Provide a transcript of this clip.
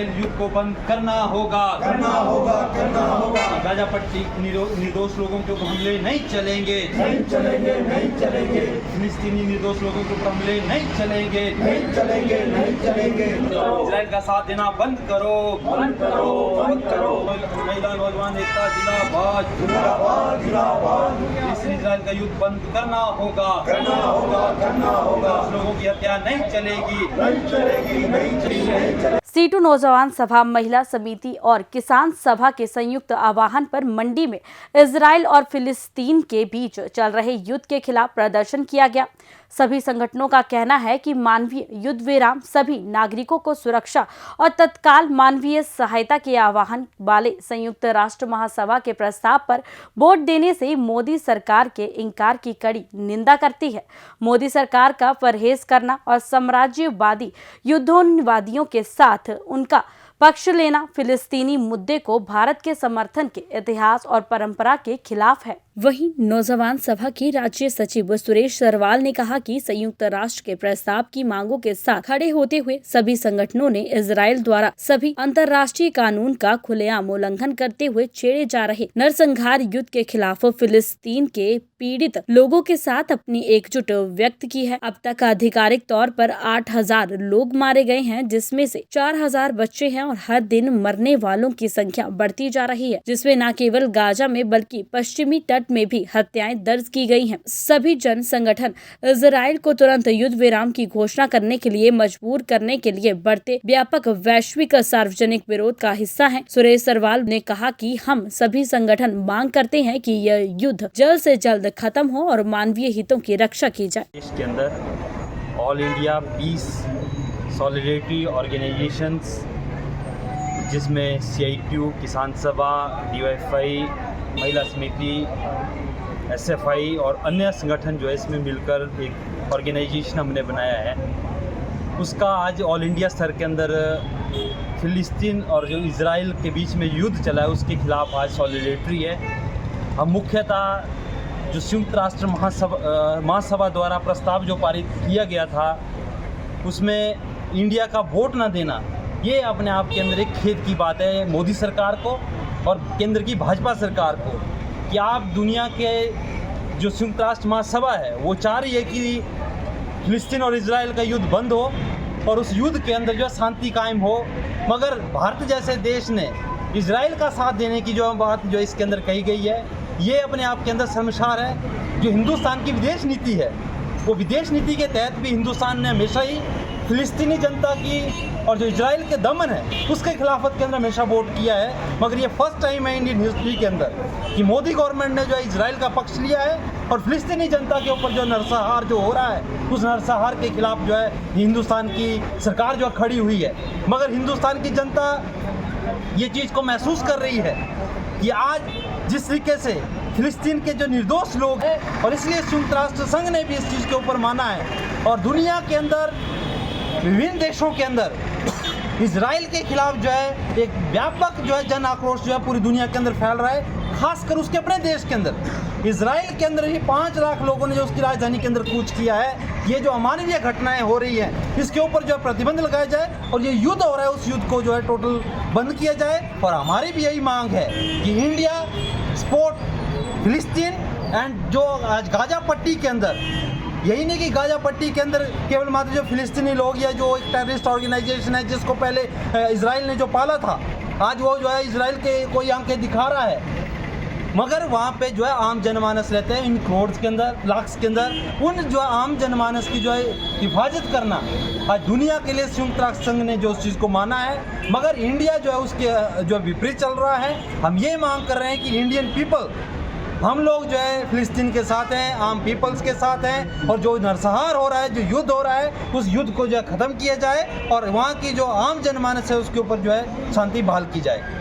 Israel युद्ध को बंद करना होगा। गाजा पट्टी निर्दोष लोगों के ऊपर हमले नहीं चलेंगे। फिलिस्तीनी निर्दोष लोगों के ऊपर हमले नहीं चलेंगे। इजराइल का साथ देना बंद करो। महिला नौजवान एकता जिंदाबाद। इजराइल का युद्ध बंद करना होगा। लोगों की हत्या नहीं चलेगी। सीटू नौजवान सभा, महिला समिति और किसान सभा के संयुक्त आह्वान पर मंडी में इजराइल और फिलिस्तीन के बीच चल रहे युद्ध के खिलाफ प्रदर्शन किया गया। सभी संगठनों का कहना है कि मानवीय युद्ध विराम, सभी नागरिकों को सुरक्षा और तत्काल मानवीय सहायता के आह्वान वाले संयुक्त राष्ट्र महासभा के प्रस्ताव पर वोट देने से मोदी सरकार के इंकार की कड़ी निंदा करती है। मोदी सरकार का परहेज करना और साम्राज्यवादी युद्धोन्वादियों के साथ उनका पक्ष लेना फिलिस्तीनी मुद्दे को भारत के समर्थन के इतिहास और परंपरा के खिलाफ है। वहीं नौजवान सभा के राज्य सचिव सुरेश सरवाल ने कहा कि संयुक्त राष्ट्र के प्रस्ताव की मांगों के साथ खड़े होते हुए सभी संगठनों ने इजराइल द्वारा सभी अंतर्राष्ट्रीय कानून का खुलेआम उल्लंघन करते हुए छेड़े जा रहे नरसंहार युद्ध के खिलाफ फिलिस्तीन के पीड़ित लोगों के साथ अपनी एकजुट व्यक्त की है। अब तक आधिकारिक तौर पर 8,000 लोग मारे गए हैं, जिसमें से 4,000 बच्चे हैं और हर दिन मरने वालों की संख्या बढ़ती जा रही है, जिसमें न केवल गाजा में बल्कि पश्चिमी तट में भी हत्याएं दर्ज की गई हैं। सभी जन संगठन इजराइल को तुरंत युद्ध विराम की घोषणा करने के लिए मजबूर करने के लिए बढ़ते व्यापक वैश्विक सार्वजनिक विरोध का हिस्सा हैं। सुरेश सरवाल ने कहा कि हम सभी संगठन मांग करते हैं कि यह युद्ध जल्द से जल्द खत्म हो और मानवीय हितों की रक्षा की जाए। देश के अंदर all India peace solidarity organisations, जिसमें CITU, किसान सभा, DYFI, महिला समिति, SFI और अन्य संगठन जो है इसमें मिलकर एक ऑर्गेनाइजेशन हमने बनाया है, उसका आज ऑल इंडिया स्तर के अंदर फिलिस्तीन और जो इजराइल के बीच में युद्ध चला है उसके खिलाफ आज सॉलिडेरिटी है। हम मुख्यतः जो संयुक्त राष्ट्र महासभा द्वारा प्रस्ताव जो पारित किया गया था उसमें इंडिया का वोट न देना, ये अपने आप के अंदर एक खेद की बात है मोदी सरकार को और केंद्र की भाजपा सरकार को, कि आप दुनिया के जो संयुक्त राष्ट्र महासभा है वो चाह रही है कि फिलिस्तीन और इजराइल का युद्ध बंद हो और उस युद्ध के अंदर जो शांति कायम हो, मगर भारत जैसे देश ने इजराइल का साथ देने की जो बात जो इसके अंदर कही गई है, ये अपने आप के अंदर शर्मसार है। जो हिंदुस्तान की विदेश नीति है, वो विदेश नीति के तहत भी हिंदुस्तान ने हमेशा ही फिलिस्तीनी जनता की और जो इजराइल के दमन है उसके खिलाफत के अंदर हमेशा वोट किया है। मगर ये फर्स्ट टाइम है इंडियन हिस्ट्री के अंदर कि मोदी गवर्नमेंट ने जो है इजराइल का पक्ष लिया है और फिलिस्तीनी जनता के ऊपर जो नरसंहार जो हो रहा है उस नरसंहार के खिलाफ जो है हिंदुस्तान की सरकार जो खड़ी हुई है। मगर हिंदुस्तान की जनता ये चीज़ को महसूस कर रही है कि आज जिस तरीके से फिलिस्तीन के जो निर्दोष लोग हैं, और इसलिए संयुक्त राष्ट्र संघ ने भी इस चीज़ के ऊपर माना है और दुनिया के अंदर विभिन्न देशों के अंदर इजराइल के खिलाफ जो है एक व्यापक जो है जन आक्रोश जो है पूरी दुनिया के अंदर फैल रहा है, खासकर उसके अपने देश के अंदर। इजराइल के अंदर ही 5 लाख लोगों ने जो उसकी राजधानी के अंदर कूच किया है। ये जो अमानवीय घटनाएं हो रही हैं इसके ऊपर जो है प्रतिबंध लगाया जाए और ये युद्ध हो रहा है उस युद्ध को जो है टोटल बंद किया जाए। और हमारी भी यही मांग है कि इंडिया सपोर्ट फिलिस्तीन एंड जो आज गाजा पट्टी के अंदर, यही नहीं कि गाजा पट्टी के अंदर केवल मात्र जो फिलिस्तीनी लोग या जो एक टेररिस्ट ऑर्गेनाइजेशन है जिसको पहले इजराइल ने जो पाला था, आज वो जो है इजराइल के कोई आंखें दिखा रहा है, मगर वहाँ पे जो है आम जनमानस रहते हैं इन करोड़ के अंदर, लाख्स के अंदर, उन जो आम जनमानस की जो है हिफाजत करना आज दुनिया के लिए संयुक्त राष्ट्र संघ ने जो उस चीज़ को माना है। मगर इंडिया जो है उसके जो विपरीत चल रहा है। हम ये मांग कर रहे हैं कि इंडियन पीपल, हम लोग जो है फिलिस्तीन के साथ हैं, आम पीपल्स के साथ हैं और जो नरसंहार हो रहा है, जो युद्ध हो रहा है, उस युद्ध को जो है ख़त्म किया जाए और वहाँ की जो आम जनमानस है उसके ऊपर जो है शांति बहाल की जाए।